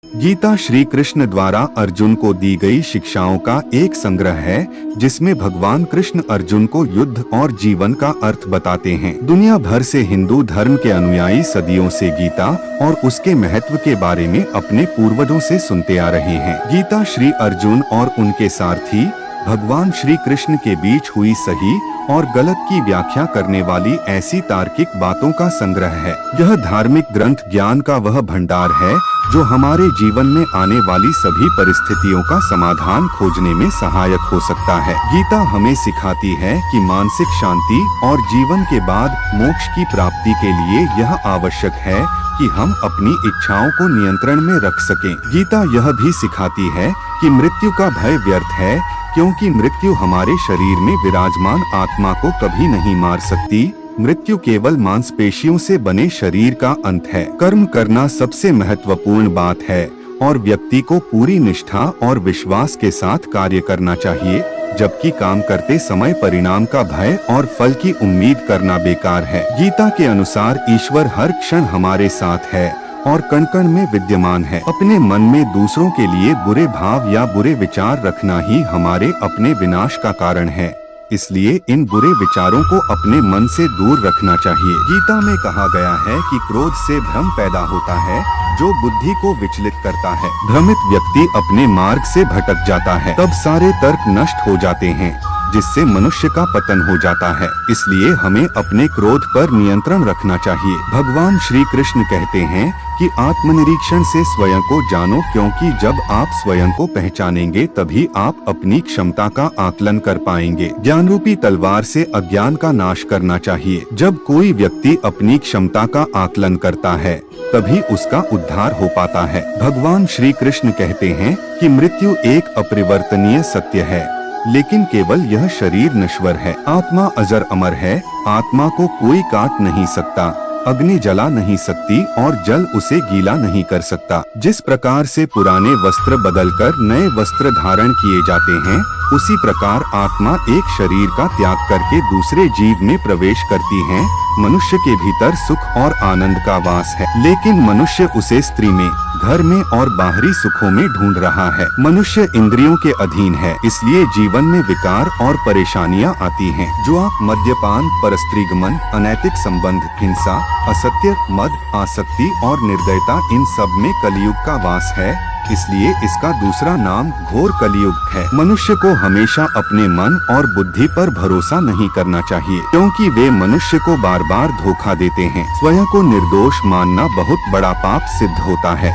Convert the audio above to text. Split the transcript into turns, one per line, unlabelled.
गीता श्री कृष्ण द्वारा अर्जुन को दी गई शिक्षाओं का एक संग्रह है, जिसमें भगवान कृष्ण अर्जुन को युद्ध और जीवन का अर्थ बताते हैं। दुनिया भर से हिंदू धर्म के अनुयायी सदियों से गीता और उसके महत्व के बारे में अपने पूर्वजों से सुनते आ रहे हैं। गीता श्री अर्जुन और उनके सारथी भगवान श्री कृष्ण के बीच हुई सही और गलत की व्याख्या करने वाली ऐसी तार्किक बातों का संग्रह है। यह धार्मिक ग्रंथ ज्ञान का वह भंडार है जो हमारे जीवन में आने वाली सभी परिस्थितियों का समाधान खोजने में सहायक हो सकता है। गीता हमें सिखाती है कि मानसिक शांति और जीवन के बाद मोक्ष की प्राप्ति के लिए यह आवश्यक है कि हम अपनी इच्छाओं को नियंत्रण में रख सकें। गीता यह भी सिखाती है कि मृत्यु का भय व्यर्थ है, क्योंकि मृत्यु हमारे शरीर में विराजमान आत्मा को कभी नहीं मार सकती। मृत्यु केवल मांसपेशियों से बने शरीर का अंत है। कर्म करना सबसे महत्वपूर्ण बात है और व्यक्ति को पूरी निष्ठा और विश्वास के साथ कार्य करना चाहिए, जबकि काम करते समय परिणाम का भय और फल की उम्मीद करना बेकार है। गीता के अनुसार ईश्वर हर क्षण हमारे साथ है और कण कण में विद्यमान है। अपने मन में दूसरों के लिए बुरे भाव या बुरे विचार रखना ही हमारे अपने विनाश का कारण है, इसलिए इन बुरे विचारों को अपने मन से दूर रखना चाहिए। गीता में कहा गया है कि क्रोध से भ्रम पैदा होता है, जो बुद्धि को विचलित करता है। भ्रमित व्यक्ति अपने मार्ग से भटक जाता है, तब सारे तर्क नष्ट हो जाते हैं, जिससे मनुष्य का पतन हो जाता है। इसलिए हमें अपने क्रोध पर नियंत्रण रखना चाहिए। भगवान श्री कृष्ण कहते हैं कि आत्मनिरीक्षण से स्वयं को जानो, क्योंकि जब आप स्वयं को पहचानेंगे तभी आप अपनी क्षमता का आकलन कर पाएंगे। ज्ञान रूपी तलवार से अज्ञान का नाश करना चाहिए। जब कोई व्यक्ति अपनी क्षमता का आकलन करता है, तभी उसका उद्धार हो पाता है। भगवान श्री कृष्ण कहते हैं कि मृत्यु एक अपरिवर्तनीय सत्य है, लेकिन केवल यह शरीर नश्वर है। आत्मा अजर अमर है। आत्मा को कोई काट नहीं सकता, अग्नि जला नहीं सकती और जल उसे गीला नहीं कर सकता। जिस प्रकार से पुराने वस्त्र बदलकर नए वस्त्र धारण किए जाते हैं, उसी प्रकार आत्मा एक शरीर का त्याग करके दूसरे जीव में प्रवेश करती है। मनुष्य के भीतर सुख और आनंद का वास है, लेकिन मनुष्य उसे स्त्री में, घर में और बाहरी सुखों में ढूंढ रहा है। मनुष्य इंद्रियों के अधीन है, इसलिए जीवन में विकार और परेशानियां आती हैं। जुआ, मद्यपान, परस्त्रीगमन, अनैतिक संबंध, हिंसा, असत्य, मद, आसक्ति और निर्दयता, इन सब में कलयुग का वास है। इसलिए इसका दूसरा नाम घोर कलयुग है। मनुष्य को हमेशा अपने मन और बुद्धि पर भरोसा नहीं करना चाहिए, क्योंकि वे मनुष्य को बार बार धोखा देते हैं। स्वयं को निर्दोष मानना बहुत बड़ा पाप सिद्ध होता है।